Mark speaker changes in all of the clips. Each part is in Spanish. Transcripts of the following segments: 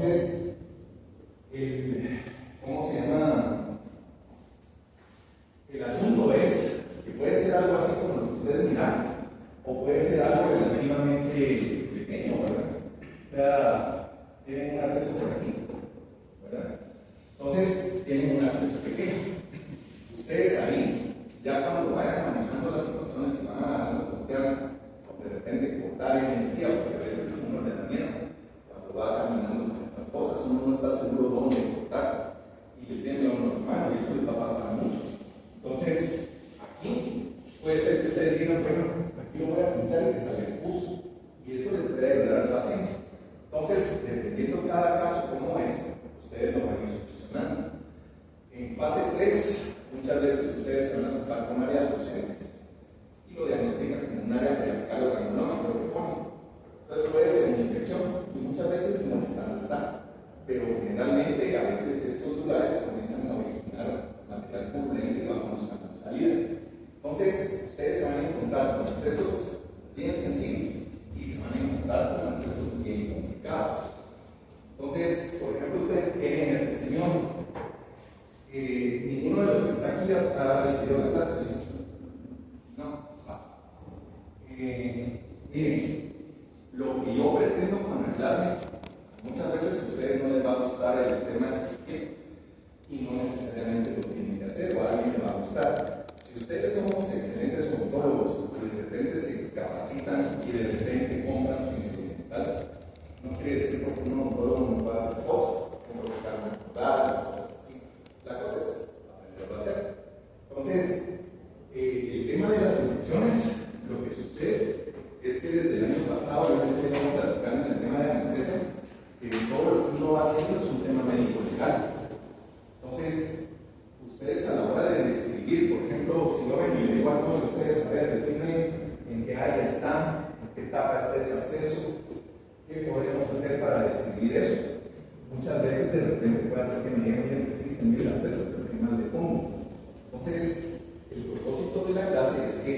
Speaker 1: Entonces, ¿cómo se llama? El asunto es que puede ser algo así como lo que ustedes miran, o puede ser algo relativamente pequeño, ¿verdad? O sea, tienen un acceso por aquí, ¿verdad? Entonces, tienen un acceso pequeño. Ustedes ahí, ya cuando vayan manejando las situaciones, se van a dar confianza, o de repente cortar energía, porque a veces uno le da miedo. Cuando va caminando con estas cosas, uno no está seguro dónde cortar, y le tiene a uno la mano, y eso les va a pasar a muchos. Entonces, aquí puede ser que ustedes digan, bueno, aquí lo voy a pinchar y que salga el pulso, y eso les puede ayudar al paciente. Entonces, dependiendo cada caso cómo es, ustedes lo van a ir solucionando. En fase 3, muchas veces ustedes se van a tocar con áreas docentes y lo diagnostican como un área periapical o granuloma, lo que ponen. Entonces puede ser una infección y muchas veces no está, pero generalmente a veces estos lugares comienzan a originar material turbulento y van buscando salida. Entonces, ustedes se van a encontrar con procesos bien sencillos y se van a encontrar con procesos bien complicados. Entonces, por ejemplo, ustedes tienen este señor. Ninguno de los que está aquí ha recibido la clase, ¿sí? No. Miren, lo que yo pretendo con la clase, muchas veces a ustedes no les va a gustar el tema de escribir y no necesariamente lo tienen que hacer o a alguien le va a gustar. Si ustedes son excelentes odontólogos y de repente se capacitan y de repente compran su instrumental, no quiere decir porque un odontólogo no puede hacer cosas, como sacar una cortada, cosas así. La cosa es aprenderlo a hacer. Entonces, el tema de las infecciones, lo que sucede es que desde el año pasado yo les he venido platicando en el tema de anestesia, que todo lo que uno va haciendo es un tema médico-legal. Entonces, ustedes a la hora de describir, por ejemplo, si yo vengo y le digo a alguno de ustedes, a ver, decirme en qué área está, en qué etapa está ese absceso, ¿qué podemos hacer para describir eso? Muchas veces de repente puede hacer que me digan, miren, que sí, se mide el absceso, pero ¿qué más le pongo? Entonces, el propósito de la clase es que,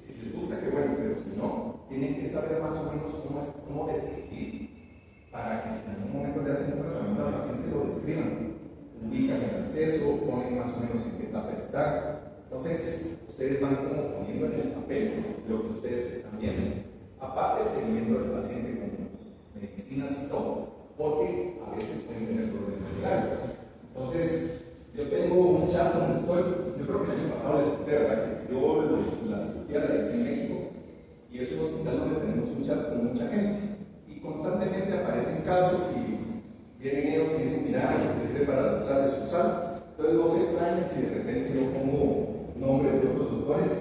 Speaker 1: si les gusta, que bueno, pero si no, tienen que saber más o menos cómo describir, para que si en algún momento le hacen un tratamiento al paciente lo describan, ubican el absceso, ponen más o menos en qué etapa está. Entonces, ustedes van como poniendo en el papel lo que ustedes están viendo, aparte del seguimiento del paciente con medicinas y todo, porque a veces pueden tener problemas legales. Entonces, yo tengo un chat donde estoy, yo creo que el año pasado les conté, ¿verdad? Que yo la cirugía la hice en México y es un hospital donde tenemos un chat con mucha gente y constantemente aparecen casos y vienen ellos y dicen, mira, eso te sirve para las clases usar. Entonces no se extrañen si de repente yo pongo nombres de otros doctores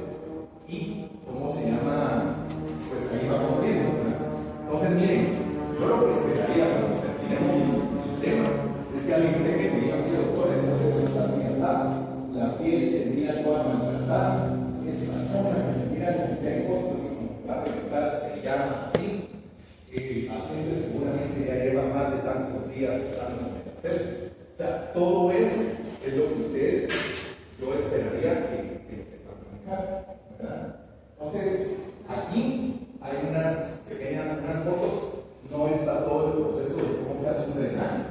Speaker 1: y cómo se llama, pues ahí va a morir, ¿no? Entonces, miren, yo lo que esperaría cuando terminemos el tema es que alguien tenga que diga, mira, doctores, eso está así asado, la piel se mira toda maltratada, esta zona que se mira con cosas como la reventada se llama así. El paciente seguramente ya lleva más de tantos días estando en el acceso. O sea, todo eso es lo que ustedes, yo esperaría que sepan manejar, ¿verdad? Entonces, aquí hay unas pequeñas fotos, no está todo el proceso de cómo se hace un drenaje,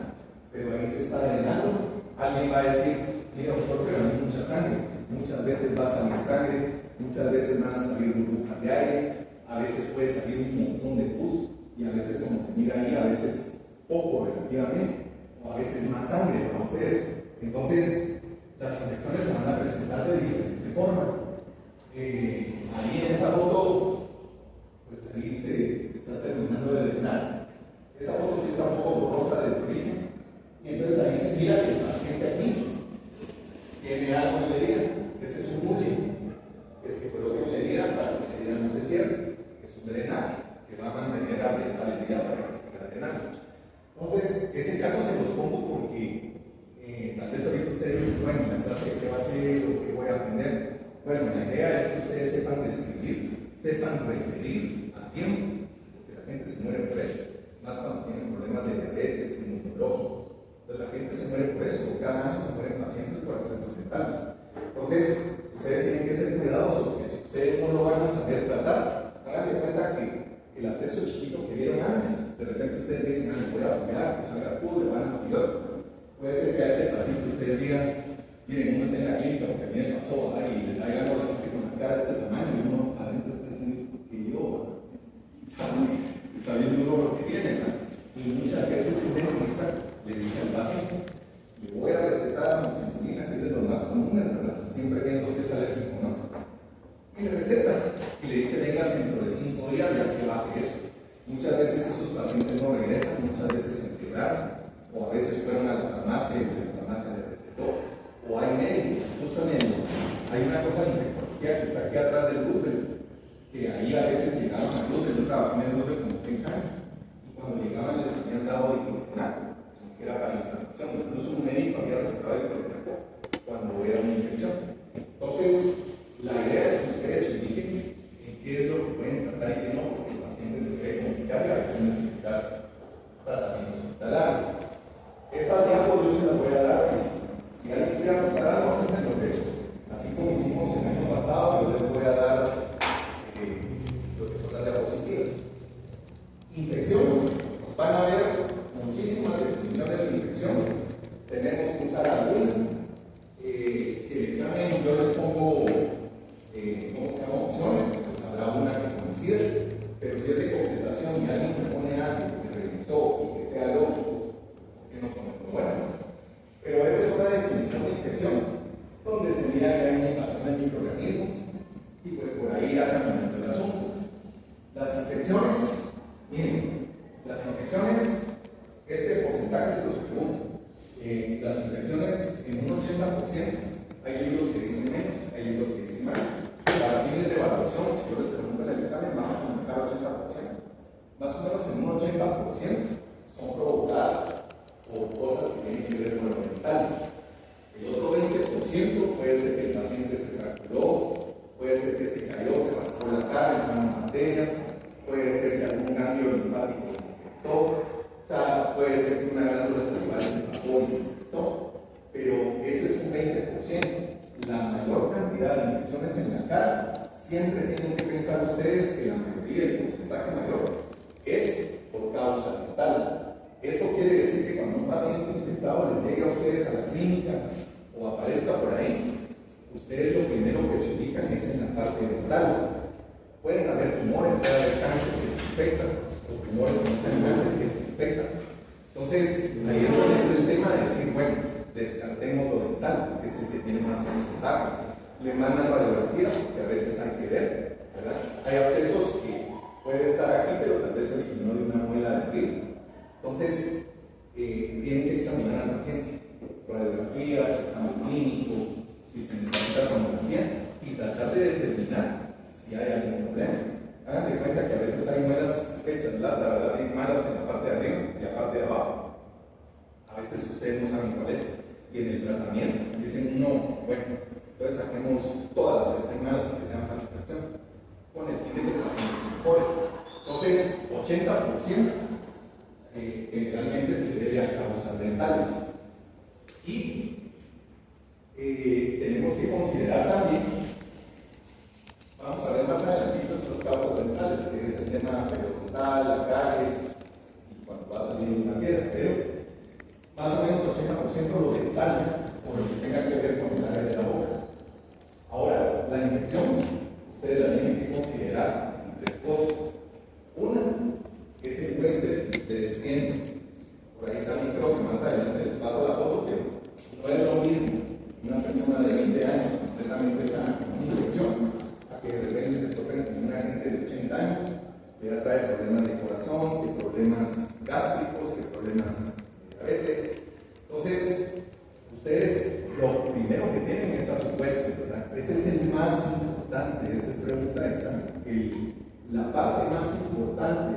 Speaker 1: pero ahí se está drenando. Alguien va a decir, mira doctor, pero hay mucha sangre, muchas veces va a salir sangre, muchas veces van a salir burbujas de aire, a veces puede salir un montón de pus, y a veces como se mira ahí, a veces poco relativamente, o a veces más sangre para ustedes. Entonces, las infecciones se van a presentar de diferente forma. Ahí en esa foto, pues ahí se está terminando de drenar. Esa foto sí está un poco borrosa de origen, y entonces ahí se mira que el paciente aquí tiene algo en la herida. Ese es un bullying, que se coloque en la herida para que la herida no se cierre, es un drenaje que va a mantener a la herida para que siga drenando. Entonces, ese caso se los pongo porque tal vez ahorita ustedes dicen, bueno, en la clase ¿qué va a ser o qué voy a aprender? Bueno, la idea es que ustedes sepan describir, sepan referir a tiempo, porque la gente se muere por eso, más cuando tienen problemas de diabetes, inmunológicos. Entonces la gente se muere por eso, cada año se mueren pacientes por accesos fetales. Entonces, ustedes tienen que ser cuidadosos, que si ustedes no lo van a saber tratar, hagan de cuenta que el absceso chiquito que vieron antes. De repente ustedes dicen, ah, voy a apoyar, que salga puro, le van a apoyar. Puede ser que a ese paciente ustedes digan, miren, uno está en la clínica, porque a mí me pasó, y le traigan algo con la cara de este tamaño, y uno adentro está diciendo que yo, está bien duro lo que tiene, ¿no? Y muchas veces el dentista le dice al paciente, le voy a recetar amoxicilina, que es de los más comunes, ¿verdad? Siempre viendo si es alérgico, ¿no? Y le receta, y le dice, vengas dentro de 5 días, ya que baje eso. Muchas veces esos pacientes no regresan, muchas veces se empeoraron, o a veces fueron a la farmacia y la farmacia le recetó. O hay médicos, incluso hay una cosa de infectología que está aquí atrás del Roosevelt, que ahí a veces llegaban al Roosevelt, yo trabajé en el Roosevelt como 6 años, y cuando llegaban les habían dado diclofenaco, que era para inflamación, incluso un médico había recetado diclofenaco cuando era una infección. Entonces, la idea es que ustedes se ubiquen en qué es lo que pueden tratar y qué no, porque el paciente se puede complicar y a veces necesitar tratamiento hospitalario. Esta diapo yo se la voy a dar. Si alguien quiere apuntar algo, lo que así como hicimos el año pasado, yo les voy a dar lo que son las diapositivas. Infección. Van a ver muchísimas definiciones de infección. Tenemos que usar algunas. Si el examen yo les pongo, ¿cómo se llama? Opciones, pues habrá una que coincide. Pero si es de completación y alguien me pone algo que revisó y que sea lógico, ¿por qué no ponerlo? Bueno. Pero esa es una definición de infección, donde se mira que hay una invasión de microorganismos y pues por ahí irá caminando el asunto. Las infecciones, miren, las infecciones, este porcentaje se los pregunto. Las infecciones en un 80%, hay libros que dicen menos, hay libros que dicen más. Para fines de evaluación, si yo les pregunto en el examen, vamos a marcar 80%. Más o menos en un 80% son provocadas por cosas que tienen que ver con lo mental. El otro 20% puede ser que el paciente se fracturó, puede ser que se cayó, se raspó la cara, en materias, puede ser que algún ganglio linfático se infectó, o sea, puede ser que una glándula salival se tapó y se infectó, pero eso es un 20%. La mayor cantidad de infecciones en la cara, siempre tienen que pensar ustedes que la mayoría, el porcentaje mayor, es por causa mental. Eso quiere decir que cuando un paciente infectado les llegue a ustedes a la clínica o aparezca por ahí, ustedes lo primero que se ubican es en la parte dental. Pueden haber tumores, puede haber cáncer que se infectan, o tumores que no sean cáncer que se infectan. Entonces, ahí es donde entra el tema de decir, bueno, descartemos lo dental, porque es el que tiene más contacto. Le mandan radiografías, porque a veces hay que ver, ¿verdad? Hay abscesos que puede estar aquí, pero tal vez originó de una muela de arriba. Entonces, tienen que examinar al paciente, radiografías, examen clínico, si se necesita tomografía, y tratar de determinar si hay algún problema. Hagan de cuenta que a veces hay muelas hechas, la verdad, hay malas en la parte de arriba y la parte de abajo. A veces ustedes no saben cuál es. Y en el tratamiento dicen, no, bueno, entonces saquemos todas las que estén malas y que sean para extracción, con el fin de que el paciente se mejore. Entonces, 80% generalmente se debe a causas dentales. Y tenemos que considerar también, vamos a ver más adelante estas causas dentales, que es el tema periodontal, la caries, y cuando va a salir una pieza, pero más o menos 80% lo dental, o lo que tenga que ver con el área de la boca. Ahora, la infección, ustedes la tienen que considerar en 3 cosas. Una, es el huésped que ustedes tienen. Por ahí también creo que más adelante les paso la foto, pero no es lo mismo una persona de 20 años completamente sana con una infección a que de repente se toquen con una gente de 80 años que ya trae problemas de corazón, que problemas gástricos, que problemas de diabetes. Entonces, ustedes lo primero que tienen es a su huésped, ¿verdad? Ese es el más importante, esa es pregunta de examen. La parte más importante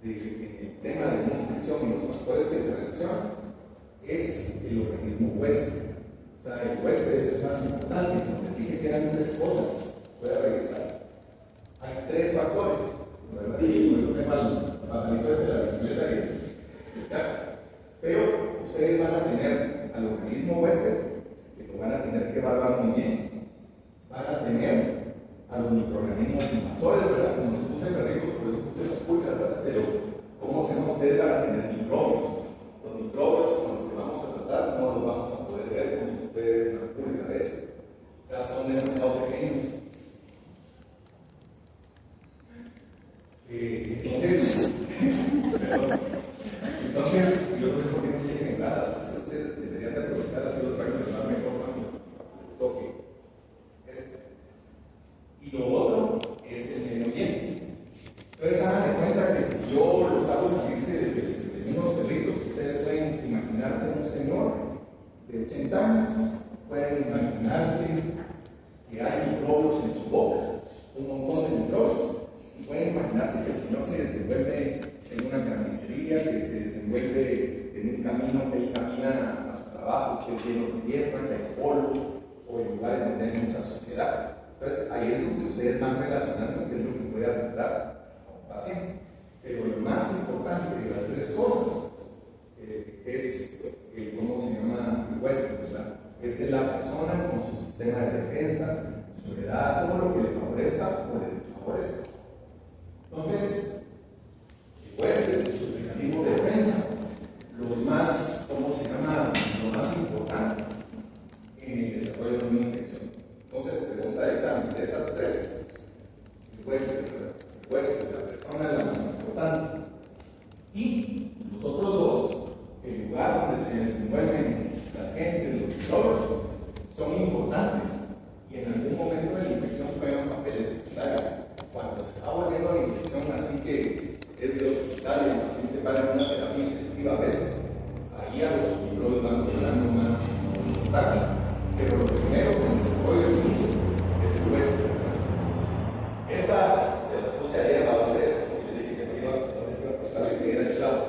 Speaker 1: del tema de una infección y los factores que se relacionan es el organismo huésped. O sea, el huésped es el más importante. Como les dije que eran 3 cosas, voy a regresar. Hay 3 factores, ¿verdad? Y por eso tengo el papelito de la bicicleta que pero ustedes van a tener al organismo huésped, que lo van a tener que evaluar muy bien. Van a tener a los microorganismos invasores, ¿verdad? Como nos puse perdidos, por eso puse las pulgas, ¿verdad? Pero, ¿cómo se llama ustedes para tener microbios? Los microbios con los que vamos a tratar no los vamos a poder ver como si ustedes una pulga a veces. O sea, son demasiado pequeños. Entonces, yo no sé por qué no tienen entradas. Ustedes deberían de aprovechar así los traigo de dar mejor cuando les toque esto. Y lo otro es el medio ambiente. Entonces, hagan de cuenta que si yo los hago salirse de unos perritos, ustedes pueden imaginarse un señor de 80 años, pueden imaginarse que hay microbios en su boca, un montón de microbios. Y pueden imaginarse que el señor se desenvuelve en una carnicería, que se desenvuelve en un camino que él camina a su trabajo, que es lleno de tierra, que hay polvo, o en lugares donde hay mucha suciedad. Entonces, ahí es donde ustedes van relacionando qué es lo que puede afectar a un paciente. Pero lo más importante de las tres cosas es, ¿cómo se llama? El huésped, ¿verdad? Es la persona con su sistema de defensa, su edad, todo lo que le favorezca o le desfavorezca. Entonces, el huésped, su mecanismo de defensa, los más, ¿cómo se llama? Lo más importante en el desarrollo de una infección. Entonces, pregunta de examen, de esas tres, el huésped, la persona es la más importante. Y los otros dos, el lugar donde se desenvuelven las gentes, los microbios, son importantes y en algún momento de la infección juegan papeles secundarios. Cuando se va volviendo la infección, así que es de hospital y el paciente para una terapia intensiva a veces, ahí a los microbios van cobrando más importancia. Pero lo primero que el desarrollo del inicio es el huésped. Esta se las puse ayer para ustedes, porque les dije que no iba a contar que era el chavo.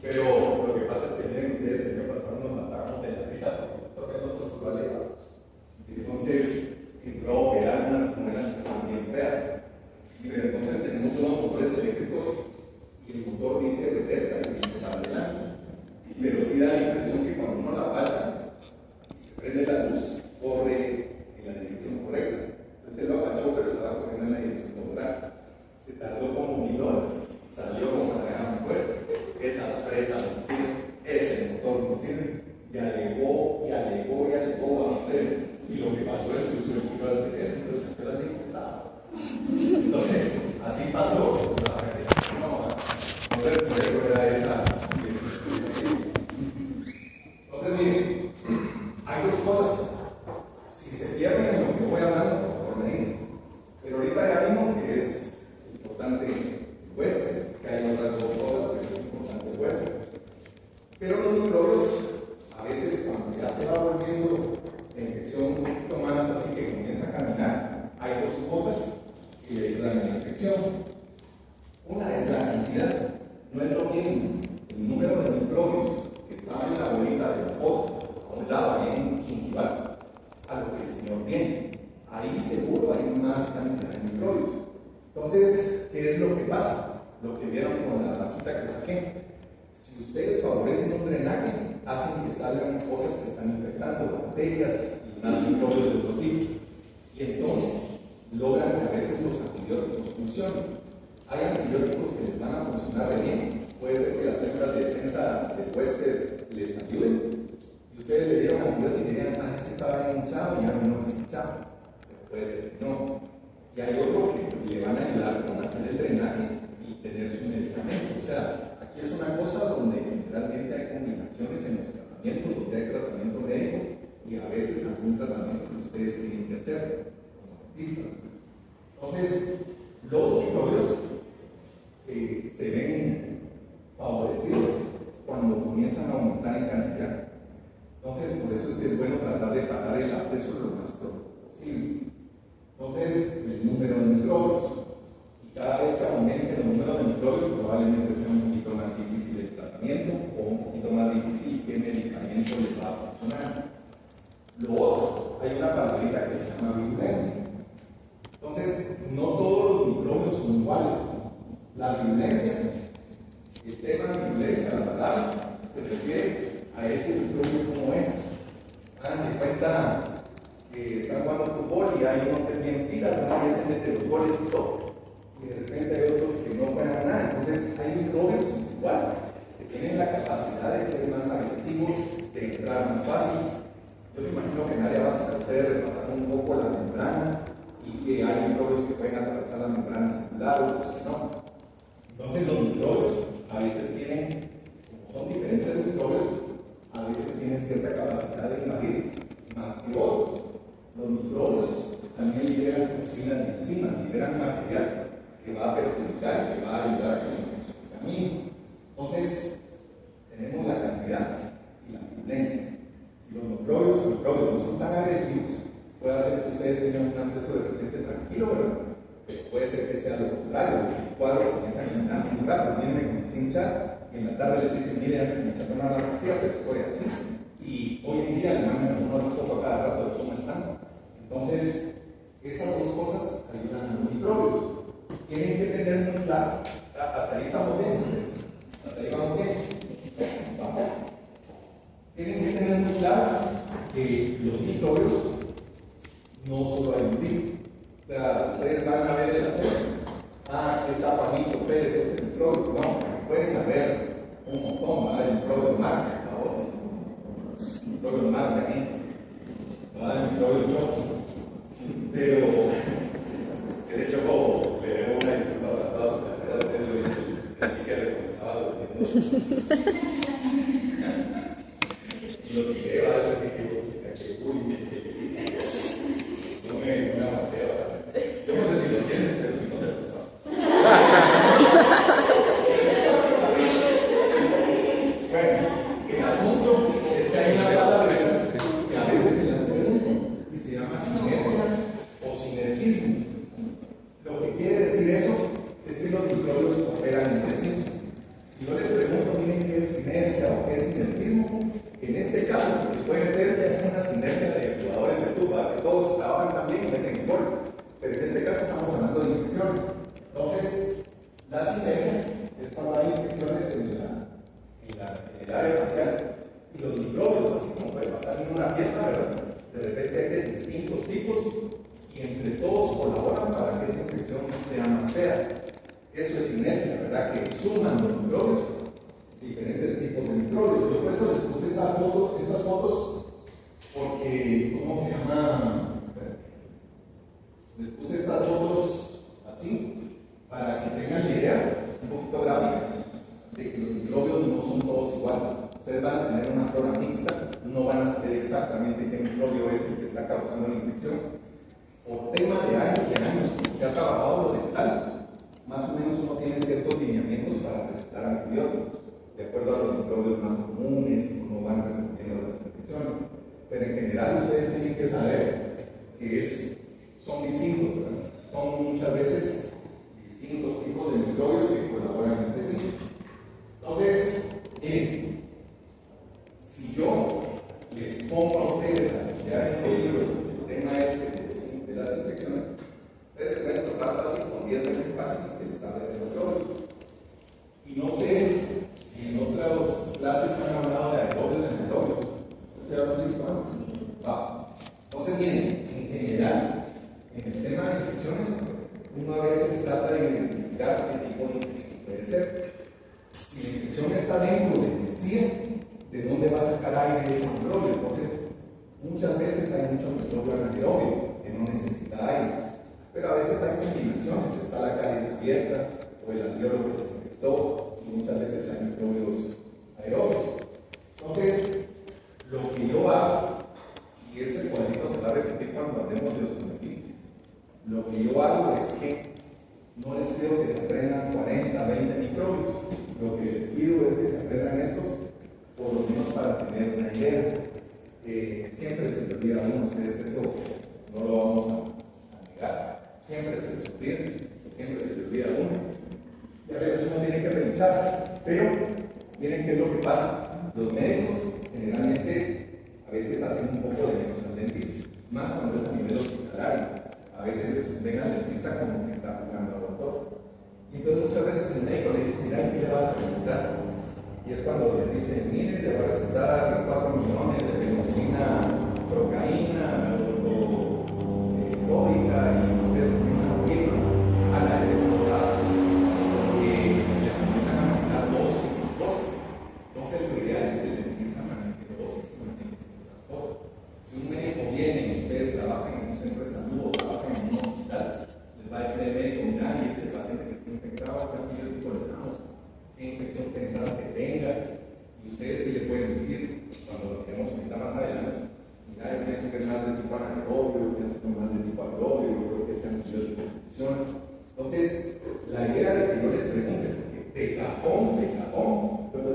Speaker 1: Pero lo que pasa es que miren ustedes, el año pasado nos matamos de la risa porque toca nosotros lo alejados. Entonces, entró a operar unas mujeres que están bien feas. Pero entonces tenemos unos motores eléctricos y el motor dice reversa y dice para adelante. Pero sí da la impresión que cuando uno la apacha y se prende la luz, corre en la dirección correcta. Entonces él lo apachó, pero estaba corriendo en la dirección contraria. Se tardó como 1000 horas. Salió como la gran fuerte. Esas fresas no sirven, ese motor no sirve. Y alegó a ustedes. Y lo que pasó es que usó el kilo de interés, entonces se quedó disfrutado. Entonces, así pasó. Entonces, por eso era esa. Entonces, miren, hay dos cosas. Si se pierden en lo que voy hablando, por favor me dicen. Pero ahorita ya vimos que es importante el huésped, que hay otras dos cosas que es importante el huésped. Pero los microbios, a veces cuando ya se va volviendo la infección un poquito más así que comienza a caminar, hay dos cosas que le ayudan a la infección. Una es la cantidad. No es lo mismo el número de microbios que estaba en la bolita de la foto, a un lado, ahí en individual, a lo que el señor tiene. Ahí seguro hay más cantidad de microbios. Entonces, ¿qué es lo que pasa? Lo que vieron con la vaquita que saqué. Si ustedes favorecen un drenaje, hacen que salgan cosas que están infectando, bacterias y más microbios de otro tipo. Y entonces logran que a veces los antibióticos funcionen. Hay antibióticos que les van a funcionar de bien. Puede ser que las células de defensa del huésped les ayuden. Y ustedes le dieron antibióticos y dirían, este estaba bien hinchado y ya no es hinchado. Pero puede ser que no. Y hay otro que le van a ayudar con hacer el drenaje y tener su medicamento. O sea, aquí es una cosa donde generalmente hay combinaciones en los tratamientos, donde hay tratamiento médico y a veces algún tratamiento que ustedes tienen que hacer como dentistas. Entonces, los microbios se ven favorecidos cuando comienzan a aumentar en cantidad. Entonces, por eso es que es bueno tratar de parar el acceso lo más pronto posible. Entonces, el número de microbios. Y cada vez que aumente el número de microbios, probablemente sea un poquito más difícil el tratamiento o un poquito más difícil qué medicamento les va a funcionar. Lo otro, hay una palabrita que se llama virulencia. Entonces, no todos los microbios son iguales. La virulencia, el tema de virulencia, la palabra, se refiere a ese microbio como es. Hagan de cuenta están jugando fútbol y hay uno que es bien pilas, ¿no? Y se mete los goles y todo. Y de repente hay otros que no juegan nada. Entonces hay microbios igual, que tienen la capacidad de ser más agresivos, de entrar más fácil. Yo me imagino que en área básica ustedes repasaron un poco la membrana y que hay microbios que pueden atravesar la membrana celular, otros no. Entonces los microbios a veces tienen, como son diferentes microbios, a veces tienen cierta capacidad de invadir más que otros. Los microbios también liberan toxinas de enzimas, liberan material que va a perjudicar, que va a ayudar a que el camino. Entonces, tenemos la cantidad y la violencia. Si los microbios no son tan agresivos, puede hacer que ustedes tengan un acceso de repente tranquilo, ¿verdad? Pero puede ser que sea lo contrario, el cuadro comienza a generar un rato, vienen con el hincha y en la tarde les dicen, mire, ya comienza a tomar la pastilla, pero estoy así. Y hoy en día le mandan unos fotos a cada rato de cómo están. Entonces, esas dos cosas ayudan a los microbios. Tienen que tener muy claro, hasta ahí estamos bien ustedes, hasta ahí vamos bien. ¿Vamos? Tienen que tener muy claro que los microbios no solo hay un tipo. O sea, ustedes van a ver el acceso. Aquí está Juanito Pérez, este microbio. No, pueden haber un montón, ¿verdad? El microbio de marca, el microbio de marca también, ¿verdad? El microbio de choco. Pero ese choco le debo una disculpa para todas sus carreras. Ustedes lo dicen, así que le estaba durmiendo. Y lo que lleva es lo que no me mateo. Yo no sé si lo tienen, pero si no se los paso. Bueno, el asunto es que hay una palabra que a veces se las preguntan y se llama sinergia o sinergismo. Lo que quiere decir eso es que los microbios cooperan entre sí. Si yo les pregunto, miren qué es sinergia o qué es sinergismo, en este caso, porque puede ser que haya una sinergia de jugadores de tuba, que todos trabajan también y meten gol. Pero en este caso estamos hablando de infecciones. Entonces, la sinergia es cuando hay infecciones en el área facial y los microbios, así como puede pasar en una fiesta, ¿verdad? De repente hay de distintos tipos y entre todos colaboran para que esa infección sea más fea. Eso es sinergia, ¿verdad? Que suman los microbios, diferentes tipos de microbios. Yo por eso les puse estas fotos, porque, ¿cómo se llama? Les puse estas fotos así, para que tengan la idea, un poquito gráfica, de que los microbios no son todos iguales. Ustedes van a tener una flora mixta, no van a saber exactamente qué microbio es el que está causando la infección. Por tema de años y años, se ha trabajado lo dental, más o menos uno tiene ciertos lineamientos para recetar antibióticos, de acuerdo a los microbios más comunes y cómo van respondiendo a las infecciones. Pero en general ustedes tienen que saber que son distintos, ¿verdad? Son muchas veces distintos tipos de microbios que colaboran entre sí. Entonces, si yo les pongo a ustedes a estudiar en el libro el tema de las infecciones, ustedes se pueden tomar fácil con 10 20 páginas que les hablen de microbios. Y no sé si en otras clases han hablado de aerobios de microbios. ¿Ustedes han visto antes? Entonces, miren, en general, en el tema de infecciones, uno a veces trata de identificar qué tipo de infección puede ser. Si la infección está dentro de la encía, ¿de dónde va a sacar aire ese microbio? Entonces, muchas veces hay mucho microbio anaerobio que no necesita aire, pero a veces hay combinaciones, está la caries abierta o el alveolo que se infectó, y muchas veces hay microbios aerobios. Entonces, lo que yo hago, y ese cuadrito se va a repetir cuando hablemos de los monotipios, lo que yo hago es que no les pido que se aprendan 40, 20 microbios, lo que les pido es que se aprendan estos, por lo menos para tener una idea. Siempre se les olvida a uno, ustedes eso no lo vamos a negar, siempre se les olvida a uno, y a veces uno tiene que revisar, pero miren qué es lo que pasa. Los médicos generalmente a veces hacen un poco de menos al dentista, más cuando es a nivel hospitalario. A veces ven al dentista como que está jugando al doctor. Y entonces muchas veces el médico le dice, mira, ¿qué le vas a recetar? Y es cuando le dicen, mire, le va a recetar 4 millones de penicilina, procaína, o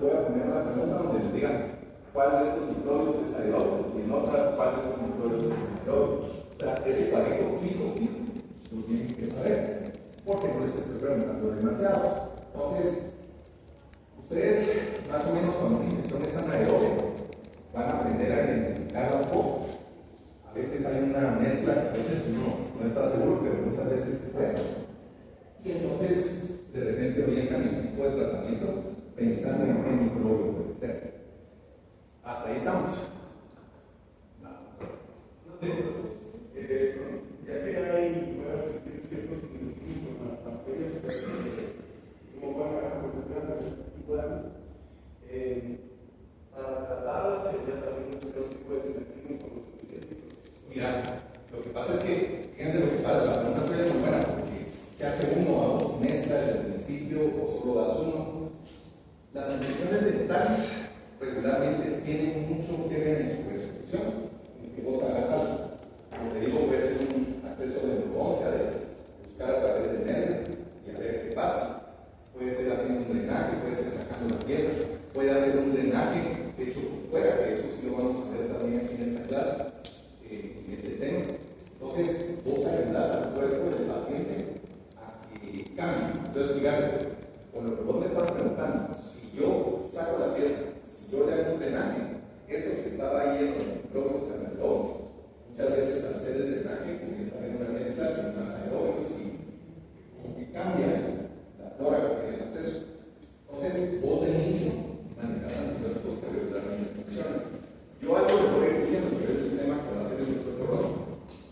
Speaker 1: les voy a poner una pregunta donde les digan cuál de estos microbios es aeróbico y en otra cuál de estos microbios es anaeróbico. O sea, ese parejo fijo, lo tienen que saber, porque no les estoy preguntando demasiado. Entonces, ustedes, más o menos cuando una infección es anaeróbica, van a aprender a identificarla un poco. A veces hay una mezcla que a veces uno no está seguro, pero muchas veces se puede. Y entonces, de repente orientan el tipo de tratamiento pensando en qué microbio puede ser. Hasta ahí estamos.
Speaker 2: Ya que hay ciertos significados en las bacterias, como van a cultivar, para tratarlas sería también un tipo de sinergismo con los antibióticos.
Speaker 1: Mira, lo que pasa es que, fíjense lo que pasa, la pregunta fue muy buena, porque ¿qué hace uno a dos? ¿Mezcla desde el principio o solo das uno? Las infecciones dentales regularmente tienen mucho que ver en su resolución, en que vos hagas algo. Como te digo, puede ser un acceso de endodoncia, de buscar a través del nervio y a ver qué pasa. Puede ser haciendo un drenaje, puede ser sacando la pieza, puede hacer un drenaje hecho por fuera, que eso sí lo vamos a ver también aquí en esta clase, en este tema. Entonces, vos ayudás al cuerpo del paciente a que cambie. Entonces, fíjate, con lo que vos me estás preguntando, si yo saco la pieza, si yo le hago un drenaje, eso que estaba ahí en los microbios anaerobios, muchas veces al hacer el drenaje comienza a haber una mezcla de más aerobios y como que cambia la flora que tiene el acceso. Entonces, vos de inicio manejás antibióticos que regularmente funcionan. Yo algo le voy a ir diciendo, pero es el tema que va a ser el doctor Rojo.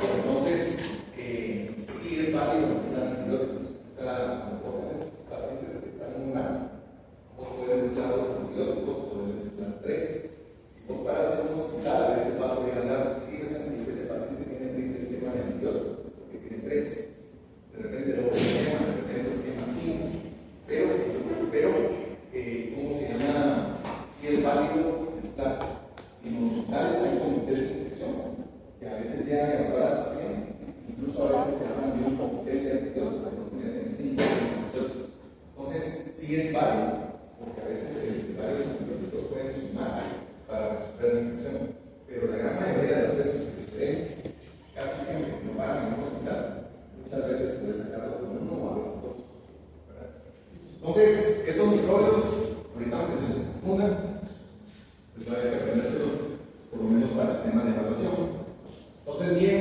Speaker 1: Entonces, sí es válido mezclar antibióticos. O sea, cuando vos tenés pacientes que están muy mal, vos podés mezclar dos antibióticos, podés mezclar tres. Si vos paras en un hospital, a veces vas a oír hablar, sí, ese paciente tiene triple esquema de antibióticos, es porque tiene tres. De repente luego esquema, de repente esquema 5. Pero ¿cómo se llama? Si es válido mezclar. En los hospitales hay comités de infección que a veces llegan a evaluar al paciente, incluso a veces se llaman de un comité de antibióticos, entonces sí es válido, porque a veces varios antibióticos pueden sumar para resolver la infección, pero la gran mayoría de los casos que se ven casi siempre no van en un hospital, muchas veces puede sacarlo con uno o a veces dos. Entonces, estos microbios, ahorita aunque se les confundan, pues va a haber que aprendérselos por lo menos para el tema de evaluación. Entonces, bien,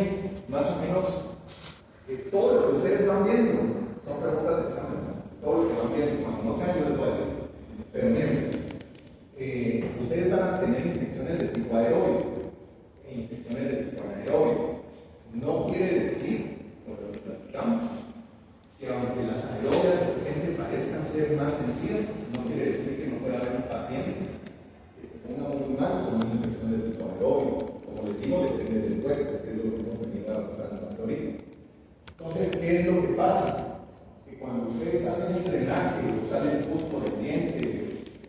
Speaker 1: más o menos, todo lo que ustedes van viendo son preguntas de examen. Todo lo que van viendo, cuando no sean, yo les voy a decir. Pero miren, ustedes van a tener infecciones de tipo aeróbico e infecciones de tipo anaeróbico. No quiere decir, por lo que platicamos, que aunque las aerobias de repente parezcan ser más sencillas, no quiere decir que no pueda haber un paciente que se ponga muy mal con una infección de tipo aeróbico. Como les digo, depende del puesto, que es lo que hemos venido arrastrando hasta ahorita. Entonces, ¿qué es lo que pasa? Que cuando ustedes hacen un drenaje o salen pus por el diente,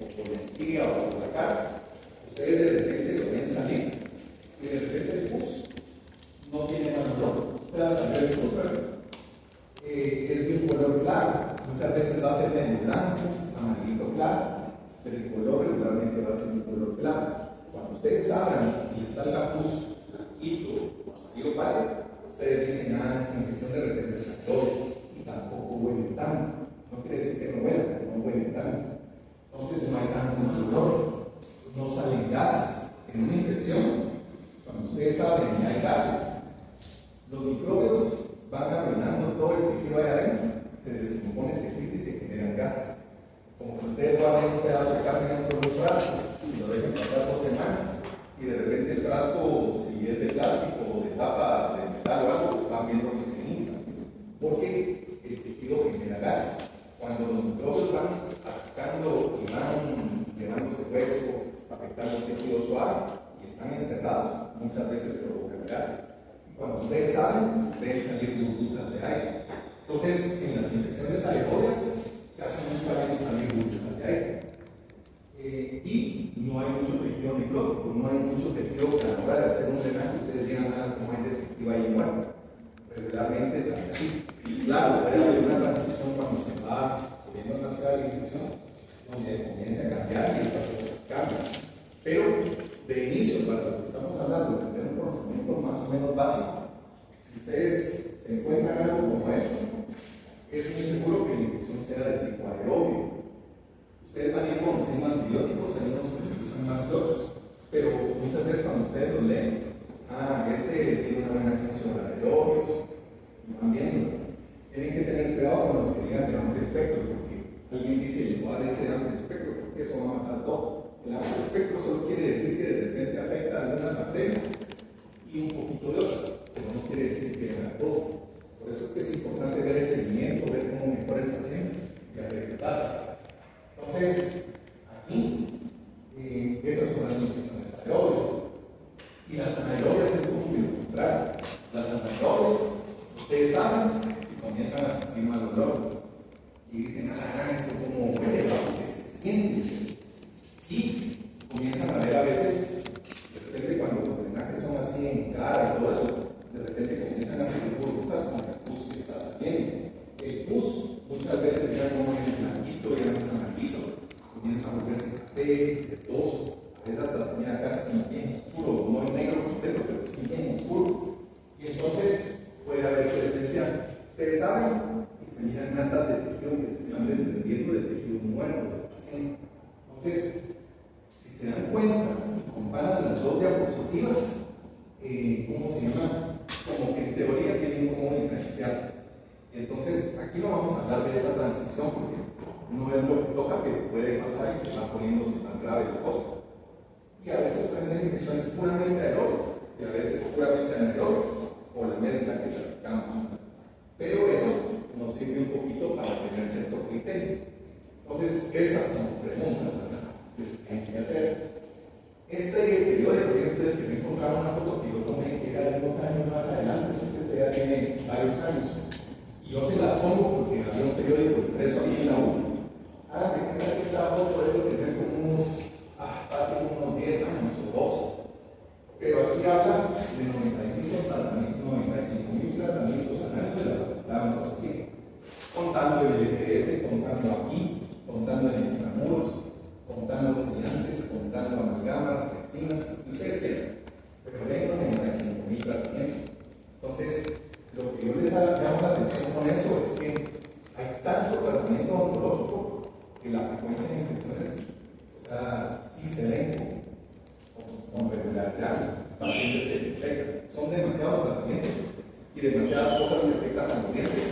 Speaker 1: o por la encía o por la cara, ustedes de repente lo ven salir y de repente el pus no tiene más olor. Ustedes saber el pus, es de un color claro, muchas veces va a ser de blanco, amarillito claro, pero el color regularmente va a ser un color claro. Cuando ustedes abran y les salga pus, blanquito, amarillo pálido, ustedes dicen, esta infección de repente es aeróbica y tampoco huele tanto. No quiere decir que no huela, pero no huele tanto. Entonces no hay tanto olor, no salen gases. En una infección, cuando ustedes abren y hay gases, los microbios van arruinando todo el tejido ahí adentro, se descompone el tejido y se generan gases. Como que ustedes van a ver un pedazo de carne dentro de un frasco y lo dejan pasar 2 semanas y de repente el frasco, si es de plástico o de tapa de metal o algo, van viendo que se infla, porque el tejido genera gases. Cuando los microbios van atacando y van llevándose hueso, afectando el tejido suave y están encerrados, muchas veces provocan gases. Cuando ustedes salen, deben salir burbujas de aire. Entonces, en las infecciones aerobias, casi nunca deben salir burbujas de aire. Y no hay mucho tejido micrótico, no hay mucho tejido que a la hora de hacer un drenaje ustedes llegan a ver cómo hay de tejido ahí muerto. Regularmente sale así. Y claro, puede haber una transición cuando se va poniendo una escala de infección, donde comienza a cambiar y estas cosas cambian. Pero de inicio, para lo que estamos hablando, de tener un conocimiento más o menos básico, si ustedes se encuentran algo como esto, es muy seguro que la infección sea de tipo aerobio. Ustedes van a ir conociendo antibióticos, hay unos que se usan más que otros, pero muchas veces cuando ustedes los leen, este tiene una buena acción sobre aerobios, van viendo. Tienen que tener cuidado con los que digan de amplio espectro, porque alguien dice, igual de amplio espectro, porque eso va a matar todo. El amplio espectro solo quiere decir que de repente afecta a algunas bacterias y un poquito de otras, pero no quiere decir que haga todo. Por eso es que es importante ver el seguimiento, ver cómo mejora el paciente y a ver qué pasa. Entonces, aquí, esas son las infecciones aerobias. Y las anaerobias es como lo contrario. Las anaerobias, ustedes saben y comienzan a sentir mal olor. Y dicen, esto como huele, que se siente. Y comienzan a ver a veces, de repente cuando los drenajes son así en cara y todo eso, de repente comienzan a salir burbujas con el pus que está saliendo. El pus muchas veces ya no es blanquito, ya no es amarillito, comienza a volverse café, verdoso, a veces hasta se mira casi como bien oscuro, no es negro completo, pero sí bien oscuro. Y entonces puede haber presencia, ustedes saben, y se miran natas de tejido que se están desprendiendo del tejido muerto del paciente. Entonces, si se dan cuenta y comparan las dos diapositivas, ¿cómo se llama? Como que en teoría tienen como diferenciar. Entonces, aquí no vamos a hablar de esa transición porque no es lo que toca, que puede pasar y que va poniéndose más grave la cosa. Y a veces pueden ser infecciones puramente aerobias, y a veces puramente anaerobias, o la mezcla que platicamos. Pero eso nos sirve un poquito para tener cierto criterio. Entonces, esas son preguntas, ¿verdad?, que se tienen que hacer. Este periódico, que ustedes que me encontraron una foto que yo tomé, que era de unos años más adelante, este ya tiene varios años. Y yo se las pongo porque había un periódico impreso aquí en la U. Me queda que esta foto debe tener como unos, fácil unos 10 años o 12. Pero aquí habla de 95 tratamientos, 95.000 tratamientos anuales de la que estábamos aquí. Contando el EPS, contando aquí, contando el extramuros, contando los gigantes, contando amalgamas, resinas, ustedes quieran. Pero ven con 95.000 tratamientos. Entonces, lo que yo les llamo la atención con eso es que hay tanto tratamiento oncológico que la frecuencia de infecciones, sí se ven con regularidad, pacientes que se infectan. Son demasiados tratamientos y demasiadas cosas que afectan a los dientes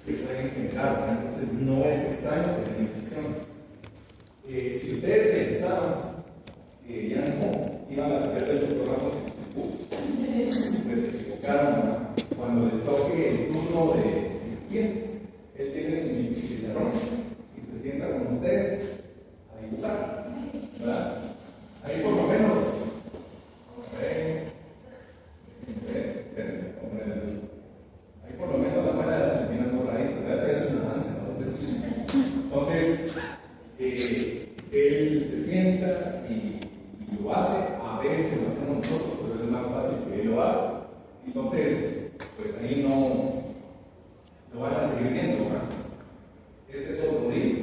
Speaker 1: que pueden generar, ¿verdad? Entonces no es extraño tener infección. Si ustedes pensaban que ya no iban a saber del doctor Ramos pues se equivocaron, ¿verdad? Cuando les toque el turno de cirugía, él tiene su pizarrón y se sienta con ustedes a dibujar, ¿verdad? Ahí por lo menos, ahí por lo menos la muela de las eliminando raíces, ¿verdad? Eso es un avance, ¿no? Entonces, él se sienta y lo hace, a veces lo hacemos nosotros, pero es más fácil que él lo haga. Entonces, pues ahí no van a seguir viendo, ¿verdad? Este es otro día.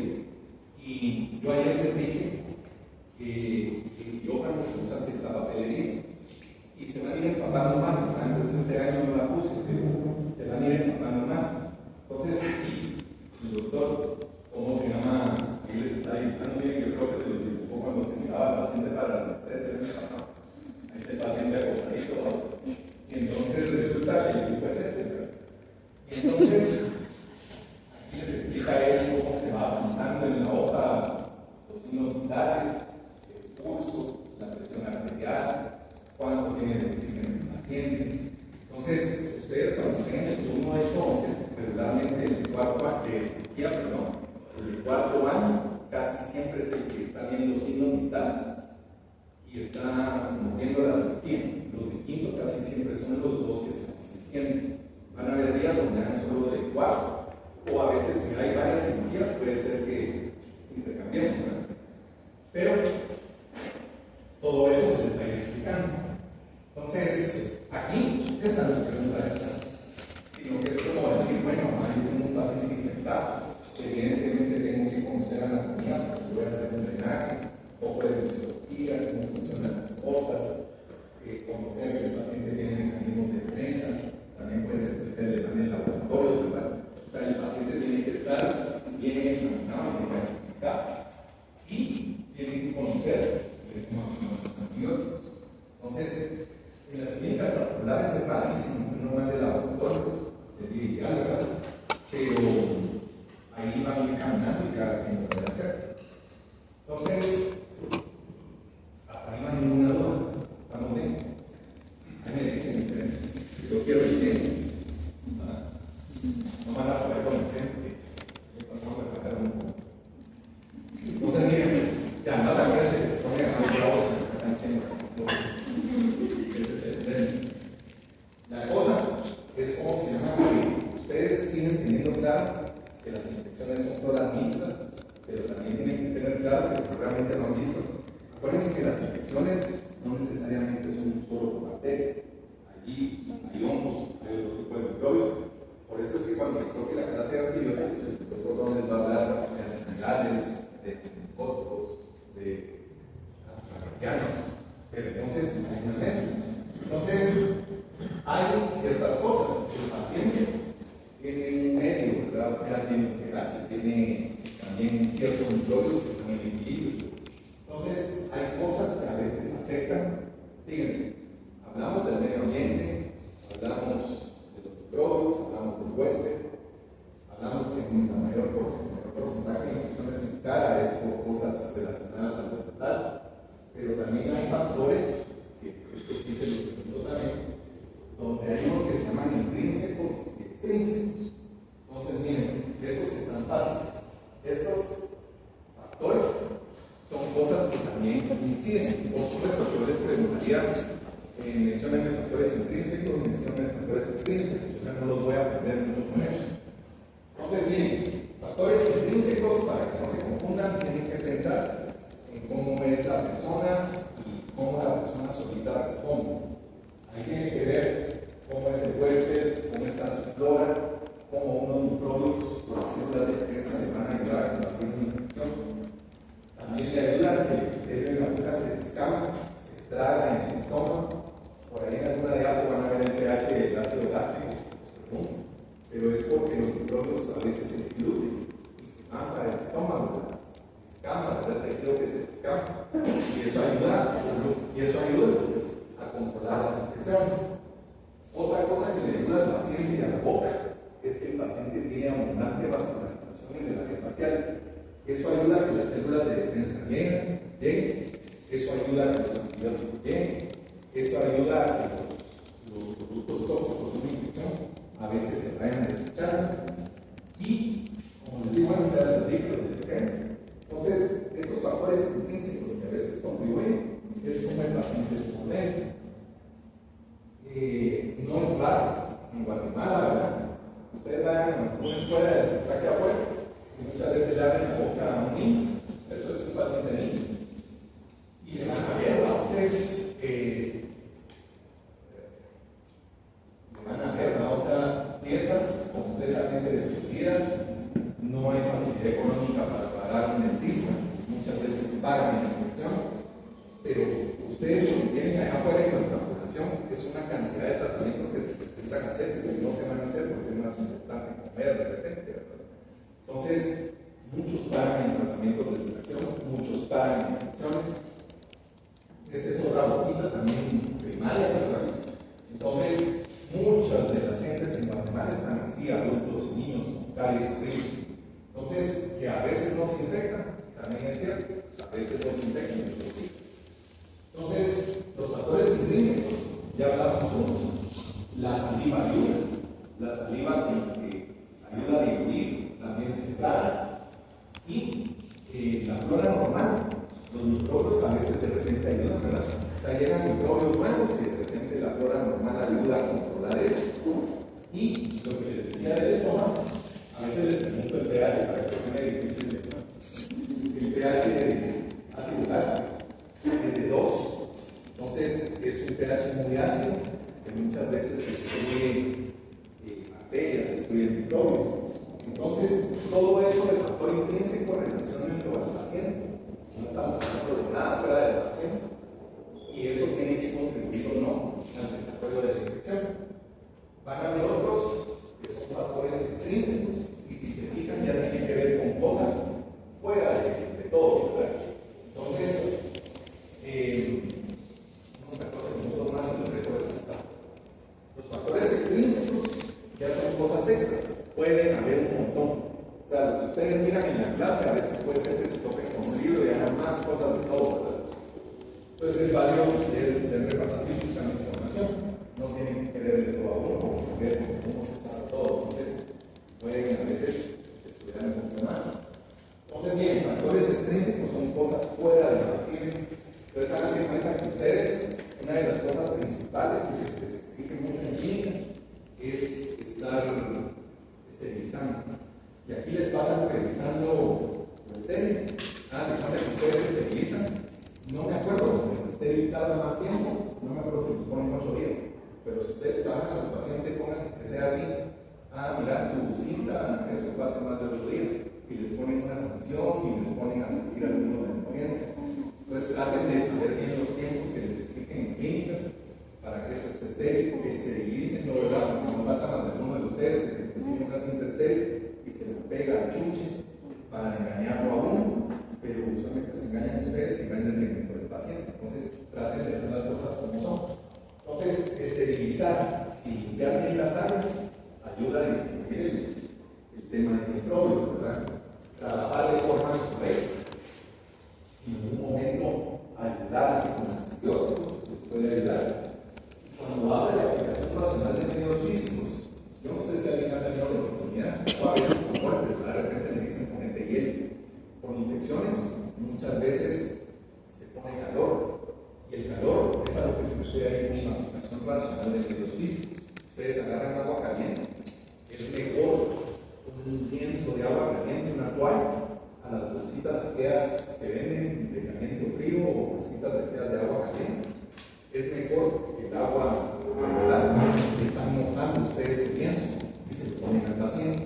Speaker 1: Y yo ayer les dije que el quirófano se usa cierta papelería y se van a ir empapando más. Antes este año no la puse, pero se van a ir empapando más. Entonces, el doctor, ¿cómo se llama? Ahí les está dibujando, miren, yo creo que se los dibujó cuando se miraba al paciente para la anestesia. Ahí está el paciente acostadito, ¿no? Y entonces resulta que el dibujo es este, ¿verdad? Y entonces, aquí les explica a él cómo se va apuntando en la hoja los signos vitales, el pulso, la presión arterial, cuánto tiene de oxígeno el paciente. Entonces, ustedes cuando estén en el turno de 11, regularmente el cuarto año casi siempre es el que está viendo signos vitales y está moviendo la cirugía. Los de quinto casi siempre son los dos que están asistiendo. Van a haber días donde hagan solo de cuarto, o a veces si hay varias cirugías puede ser que intercambiemos, ¿verdad? Pero todo eso se les está explicando. Entonces, aquí están las preguntas, sino que es como decir, bueno, yo tengo un paciente infectado, evidentemente tengo que conocer anatomía, pues voy a hacer tienen que conocer el tema de los antibióticos. Entonces, en las clínicas particulares es rarísimo que no mande laboratorios, sería ideal, ¿verdad? Pero ahí van a ir caminando y cada quien lo puede hacer. Entonces, hasta ahí no hay ninguna duda. ¿Estamos bien? Ahí me dicen ustedes. Yo quiero el 100. No van a poder con el 100 porque me pasamos a tratar un poco. Entonces, miren, pues, ya más acuérdense que se ponen a hacer bravos que se están haciendo. Ese es el término. La cosa es como se llama que ustedes siguen teniendo claro que las infecciones son todas mixtas, pero también tienen que tener claro que si realmente lo han visto, acuérdense que las infecciones no necesariamente son solo por bacterias. Allí hay hongos, hay otro tipo de microbios. Por eso es que cuando les toque la clase de antibióticos, el doctor no les va a hablar de antivirales, de anticóticos, de antiparroquianos. Pero entonces hay una mezcla. Entonces, hay ciertas cosas. El paciente tiene un medio, ¿verdad? O sea, tiene un pH, tiene también ciertos microbios que están en equilibrio. Entonces, hay cosas que a veces afectan. Fíjense, hablamos del medio ambiente, hablamos de los microbios, hablamos del huésped, hablamos que el mayor porcentaje de infecciones en cara es por cosas relacionadas al dental, pero también hay factores, que esto sí se los pregunto también, donde hay unos que se llaman intrínsecos y extrínsecos. Entonces, miren, estos están fáciles. Estos factores son cosas que también inciden. Por supuesto, yo les preguntaría, menciónenme factores intrínsecos, menciónenme factores extrínsecos. Yo no los voy a aprender mucho con eso. Entonces, miren, factores intrínsecos, para que no se confundan, tienen que pensar en cómo es la persona y cómo la persona solita responde. Ahí tiene que ver cómo es el huésped, cómo está su flora, cómo unos microbios por las células de defensa le van a ayudar a combatir una infección. También le ayuda a que el epitelio de la boca se descama, se traga en el estómago. Por ahí en alguna diapo van a ver el pH del ácido gástrico, pero es porque los microbios a veces se diluyen y se van para el estómago, las escamas, ¿verdad? El tejido que se descama. Y eso ayuda a controlar las infecciones. Otra cosa que le ayuda al paciente y a la boca es que el paciente tiene abundante vascularización en el área facial. Eso ayuda a que las células de defensa lleguen. Eso ayuda a que los antibióticos lleguen. Eso ayuda a que los productos tóxicos de una infección a veces se vayan a desechar. Y, como les digo, las células de defensa. Entonces, estos factores intrínsecos que a veces contribuyen es como el paciente se pone. No es raro en Guatemala, ¿verdad? Ustedes van a una escuela de las que está aquí afuera y muchas veces le abren la boca a un niño. Eso es un paciente niño. Y le van a ver, ¿no? Ustedes le van a ver, ¿no? O sea, piezas completamente destruidas, no hay facilidad económica para pagar un dentista, muchas veces pagan en la instrucción, pero ustedes lo que tienen allá afuera en nuestra población es una cantidad de tratamientos que se presentan a hacer y no se van a hacer porque es más importante comer de repente, ¿verdad? Entonces, muchos pagan en tratamientos de extracción, muchos pagan en infecciones. Esta es otra boquita también primaria, ¿verdad? Entonces, muchas de las gentes en Guatemala están así, adultos y niños con caries horribles. Entonces, que a veces no se infectan, también es cierto, a veces no se infectan, pero sí. Entonces, los factores intrínsecos, ya hablamos unos. La saliva ayuda. La saliva que ayuda a diluir también se traga. Y la flora normal, los microbios a veces de repente ayudan, ¿verdad? O sea, llegan microbios nuevos y de repente la flora normal ayuda a controlar eso. Y lo que les decía del estómago, a veces les pregunto el pH para que no me difícil de pensar. El pH de ácido gástrico es de 2. Entonces, es un pH muy ácido que muchas veces destruye bacterias, destruye microbios. Entonces, todo eso del factor intrínseco relaciona al paciente. No estamos hablando de nada fuera de tarda más tiempo, no me acuerdo si les ponen 8 días, pero si ustedes trabajan a su paciente, pónganse que sea así. Mira, tu cita, eso pasa más de 8 días, y les ponen una sanción y les ponen a asistir al turno de emergencia. Entonces traten de saber bien los tiempos que les exigen en clínicas para que eso esté estéril, esterilicen, ¿no? ¿Verdad? Porque no falta más de uno de ustedes que se consigue una cinta estéril y se le pega al chuche para engañarlo a uno, pero usualmente se engañan ustedes y engañan el técnico del paciente. Entonces traten de hacer las cosas como son. Entonces, esterilizar y limpiar bien las áreas ayuda a disminuir el tema del microbio, ¿verdad? Trabajar de forma correcta y en un momento ayudarse con antibióticos les puede ayudar. Cuando habla de aplicación racional de medios físicos, yo no sé si alguien ha tenido la oportunidad, o a veces con golpes, de repente le dicen ponete hielo. Por infecciones, muchas veces se pone calor, y el calor es algo que se refiere ahí con una aplicación racional de medios físicos. Ustedes agarran agua caliente, es mejor un lienzo de agua caliente, una toalla, a las bolsitas aquellas que venden de caliente o frío o bolsitas de agua caliente. Es mejor que el agua regular, que están mojando ustedes el lienzo y se lo ponen al paciente.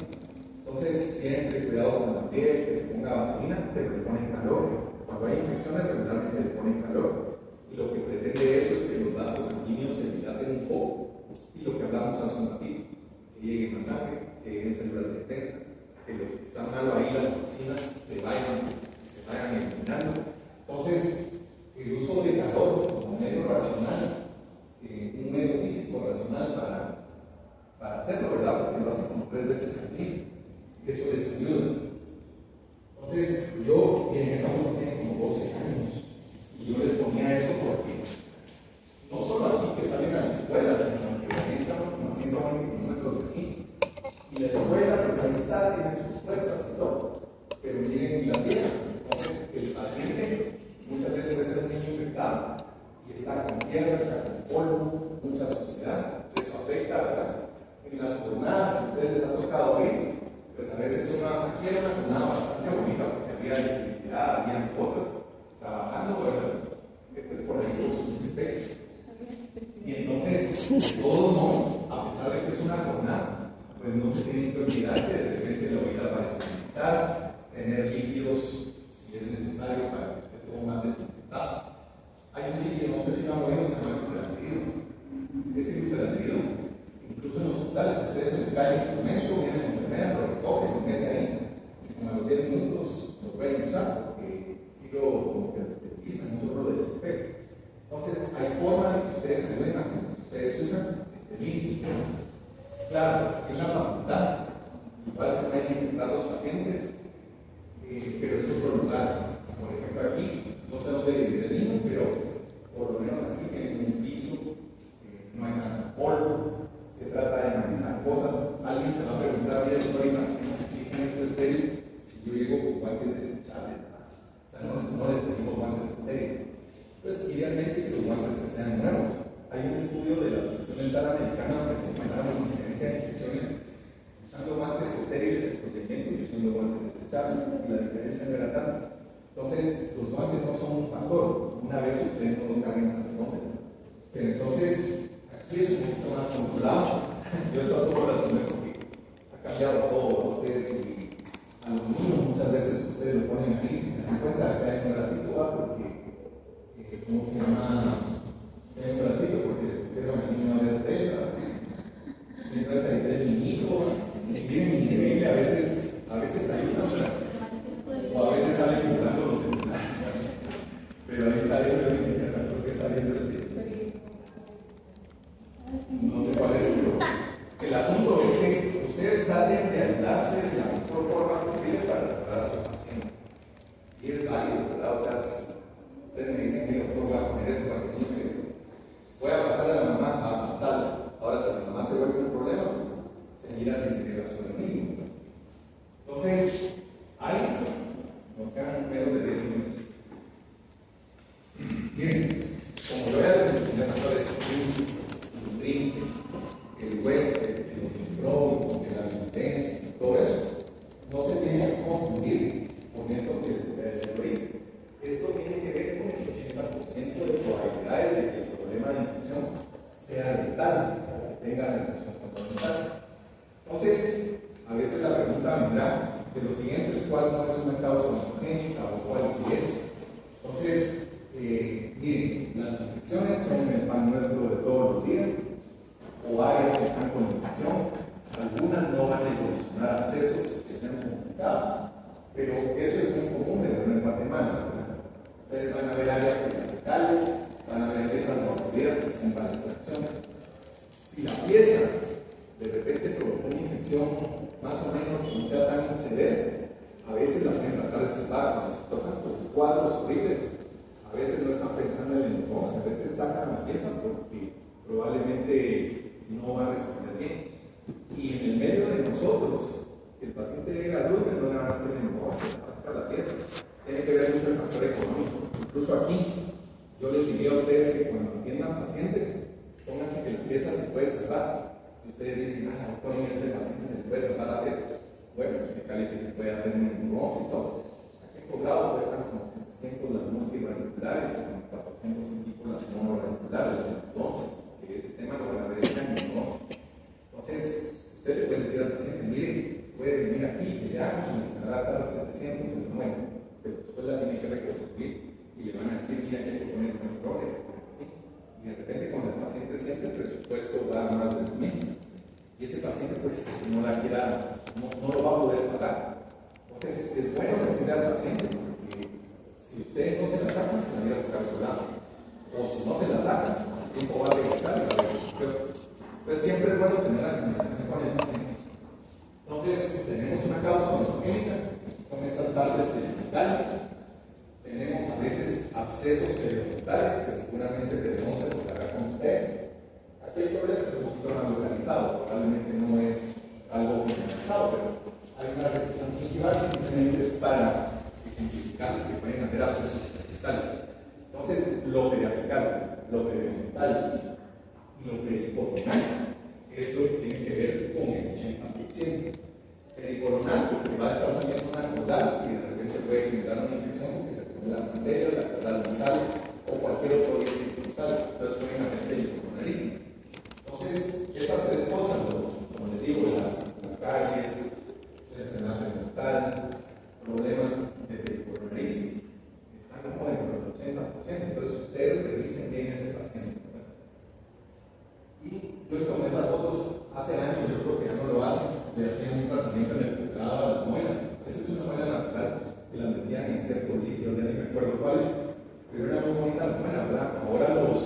Speaker 1: Entonces, siempre cuidados con la piel, que se ponga vaselina, pero le ponen calor. Cuando hay infecciones, regularmente le ponen calor. Y lo que pretende eso es que los vasos sanguíneos se dilaten un poco. Y lo que hablamos hace un ratito, que llegue más sangre, que lleguen células de defensa, que lo que está malo ahí, las toxinas, se vayan eliminando. Entonces, el uso de calor como medio racional, un medio físico racional para hacerlo, ¿verdad? Porque lo hacen como 3 veces al día. Eso les ayuda. Entonces, yo en esa foto tenía como 12 años y yo les ponía eso porque no solo aquí que salen a la escuela, sino que aquí estamos como a 120 kilómetros de aquí. Y la escuela, pues ahí está, tiene sus puertas y todo. Pero miren la tierra. Entonces, el paciente muchas veces puede ser un niño infectado y está con tierra, está con polvo, mucha suciedad. Eso afecta, ¿verdad? En las jornadas, si a ustedes les ha tocado ir, pues a veces aquí era una jornada bastante bonita porque había electricidad, había cosas trabajando, ¿verdad? Esto es por ahí por sus defectos. Y entonces, todos modos, a pesar de que es una jornada, pues no se tienen que olvidar que de repente la orina para esterilizar, tener líquidos si es necesario para que esté todo más desinfectado. Hay un líquido, no sé si lo han oído, se llama glutaraldehído. Ese glutaraldehído, incluso en los hospitales, a ustedes se les cae el instrumento, viene la enfermera, lo recoge, lo mete ahí, y como a los 10 minutos lo pueden usar, porque si como que lo esterilizan, no solo lo desinfectan. Entonces, hay forma de que ustedes ayuden a que ustedes usan este líquido. Claro, en la facultad, igual se pueden infectar los pacientes, pero es otro lugar. Por ejemplo, aquí, no sé dónde vive el niño, pero por lo menos aquí tienen un piso, no hay tanto polvo, se trata de manejar cosas. Alguien se va a preguntar, mira, doctor, imagínense si exigen esto estéril, si yo llego con guantes desechables, o sea, no les pedimos guantes estériles. Pues, idealmente que los guantes que sean nuevos. Hay un estudio de la Asociación Dental Americana que compararon la incidencia de infecciones usando guantes estériles en procedimiento y usando guantes desechables, y la diferencia no era tanta. Entonces, los guantes no son un factor. Una vez ustedes no los cargan en termómetro. Pero entonces, aquí es un poquito más controlado. Yo esto todo lo asumo porque ha cambiado todo. Ustedes, a los niños, muchas veces ustedes lo ponen aquí, si se dan cuenta, acá en un bracito va porque, ¿cómo se llama? En un bracito porque le pusieron al niño a ver tela. Y entonces ahí está el niñito. Y miren, increíble, a veces ayuda, o a veces salen comprando los celulares. Pero ahí está viendo el bicicleta, creo que está viendo no sé cuál es, pero el asunto es que ustedes traten de ayudarse de la mejor forma posible para tratar a su paciente. Y es válido, ¿verdad? O sea, si ustedes me dicen que yo voy a poner esto para que el niño voy a pasar a la mamá a pasarla. Ahora, si la mamá se vuelve un problema, pues se mira si se queda sobre el niño. Entonces, ahí nos quedan menos de 10 minutos. Bien, como yo ya les mencioné, factores extrínsecos, intrínsecos, el huésped, el microbio, la violencia, todo eso, no se tiene que confundir con esto que les voy a decir ahorita. Esto tiene que ver con el 80% de probabilidad tenga relación con la dental. Entonces, a veces la pregunta vendrá de los siguientes: ¿cuál no es una causa oncogénica o cuál sí es? Entonces, miren, las infecciones son el pan nuestro de todos los días, o áreas que están con infección. Algunas no van a evolucionar a abscesos que sean complicados, pero eso es muy común en el matemático. Ustedes van a ver áreas verticales, van a ver piezas descubiertas que son para extracción. Si la pieza de repente provocó una infección más o menos que no sea tan severa, a veces la pueden tratar de salvar. Cuando se tocan con cuadros horribles, a veces no están pensando en el negocio, a veces sacan la pieza porque probablemente no va a responder bien. Y en el medio de nosotros, si el paciente llega al lumen, no le van a hacer el negocio, va a sacar la pieza. Tiene que ver mucho el factor económico. Incluso aquí, yo les diría a ustedes que cuando atiendan pacientes, pónganse que la pieza se puede salvar. Y ustedes dicen: doctor, mire, ese paciente se puede salvar la pieza. Bueno, explicarle que se puede hacer un negocio y todo. Aquí en posgrado cuestan como 700 las multiradicularias y como 400 y pico las monoradicularias. Entonces, que ese tema lo van a ver este año, entonces, usted le puede decir al paciente: mire, puede venir aquí, que ya, y se va a gastar los 700 en el nuevo, pero después la tiene que reconstruir y le van a decir: mira, hay que poner un error. Y de repente, cuando el paciente siente, el presupuesto da más del mismo. Y ese paciente, pues, no la quiera, no lo va a poder pagar. Entonces, es bueno decirle al paciente: porque si ustedes no se la sacan, se la van a sacar a su lado. O si no se la sacan, el tiempo va a regresar y va a regresar. Pues siempre es bueno tener la comunicación con el paciente. Entonces, tenemos una causa oncogénica, son estas partes periodontal. Tenemos a veces abscesos periodontales, que seguramente tenemos que tocar con ustedes. Aquí el problema es un poquito más localizado, probablemente no es algo generalizado, pero hay una recepción gingival simplemente es para ejemplificar que pueden haber abscesos periodontal. Entonces, lo periapical, lo periodontal y lo pericoronal, esto tiene que ver con el 80%. Pericoronal, porque va a estar saliendo una caudal y de repente puede generar una infección porque se acumula la bacteria, la caudal no sale, o cualquier otro origen no sale. Entonces pueden haber pericoronaritis. Entonces, estas tres cosas, como les digo, las caries, la enfermedad periodontal, problemas de pericoronaritis, están como dentro del 80%. Entonces, ustedes revisen bien ese paciente. Y yo tomé esas fotos hace años, yo creo que ya no lo hacen, le hacían un tratamiento en el filtrado a las muelas. Esta es una muela natural que la metían en ciertos líquidos, ya ni me acuerdo cuáles, pero era muy bonita la muela, ¿verdad? Ahora los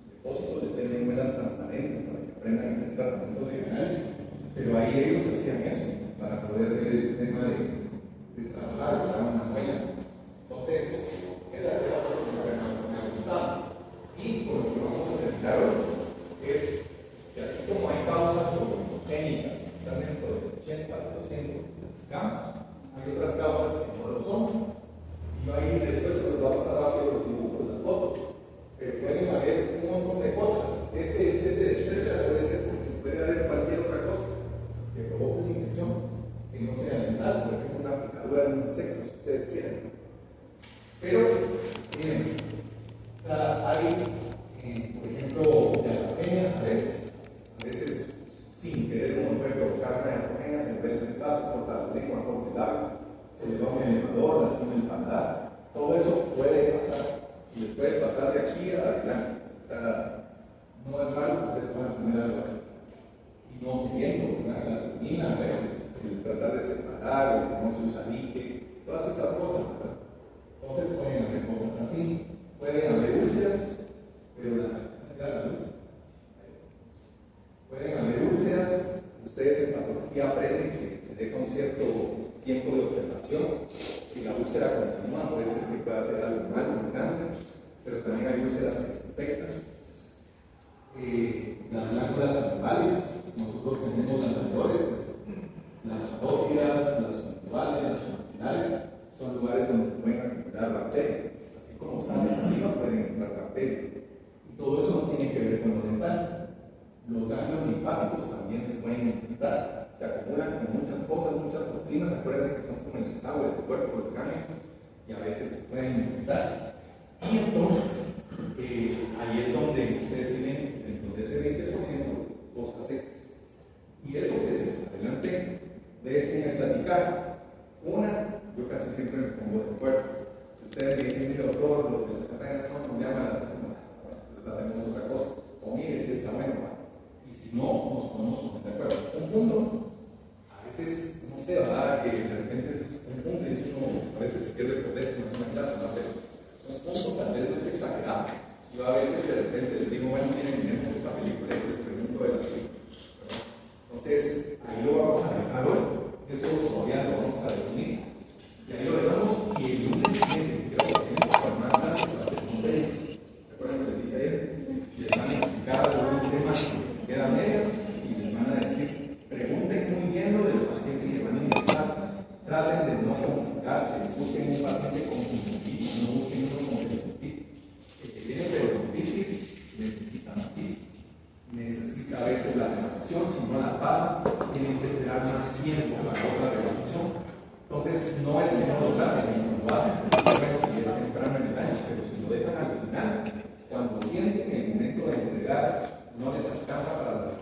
Speaker 1: depósitos le tienen muelas transparentes para que aprendan a hacer tratamientos de análisis, pero ahí ellos hacían eso para poder ver el tema de trabajar una muela. Entonces, esa foto siempre me ha gustado. Y por lo que vamos a terminar hoy es que así como hay causas oncogénicas que están dentro del 80% de campos, hay otras causas que no lo son. Y ahí después se les va a pasar rápido los dibujos, las fotos. Pero pueden haber un montón de cosas. Etcétera, puede ser porque puede haber cualquier otra cosa que provoque una infección que no sea dental, por ejemplo, una picadura de un insecto, si ustedes quieren. Pero, miren, o sea, hay por ejemplo, diarreas a veces sin querer uno puede provocar una diarrea, se le ve el pesazo, corta la lengua, corta el labio, se le va un elevador, lastima el paladar. Todo eso puede pasar y les puede pasar de aquí a adelante. O sea, no es malo que ustedes puedan tener algo así. Y no queriendo, la rutina a veces, el tratar de separar, el que no se usa lique, todas esas cosas, ¿verdad? Entonces pueden haber cosas así, pueden haber úlceras, pero la luz. Pueden haber úlceras, ustedes en patología aprenden que se dé con cierto tiempo de observación. Si la úlcera continúa, puede ser que pueda ser algo malo, un cáncer, pero también hay úlceras que se infectan. Las glándulas animales, nosotros tenemos las mayores, las atópias, las conjugales, las maxilares, son lugares donde se pueden acumular bacterias. Así como sales arriba, pueden entrar bacterias. Todo eso no tiene que ver con lo dental. Los ganglios linfáticos también se pueden infiltrar. Se acumulan con muchas cosas, muchas toxinas. Acuérdense que son como el desagüe del cuerpo, los ganglios, y a veces se pueden infiltrar. Y entonces, ahí es donde ustedes tienen, dentro de ese 20%, platicar. Una, yo casi siempre me pongo de acuerdo. Si ustedes me dicen, mire doctor, lo de la carrera no me llama la atención, les hacemos otra cosa. O mire, si está bueno, va. Y si no, nos ponemos de acuerdo. Un punto, a veces, no sé, ¿verdad? Que de repente es un punto y si uno a veces se pierde por décimo en una clase, ¿no? Pero un punto tal vez no es exagerado. Yo a veces de repente les digo, bueno, miren, miremos esta película y les pregunto de la película. Entonces, ahí lo vamos a dejar hoy. Eso todavía lo vamos a definir. Y ahí lo dejamos. Y el lunes siguiente, creo que tenemos que armar clases para la segunda. ¿Se acuerdan que les dije ayer? Les van a explicar algunos temas que se quedan medias y les van a decir, pregunten muy bien lo del paciente que van a ingresar. Traten de no complicarse. Busquen un paciente con conjuntivitis, no busquen uno con periodontitis. El que tiene periodontitis necesita así. Necesita a veces la renovación, si no la pasa, tienen que esperar más tiempo para otra renovación. Entonces, no es que no lo traten, y si lo hacen, pues bueno si es temprano en el año, pero si lo dejan al final, cuando sienten el momento de entregar, no les alcanza para la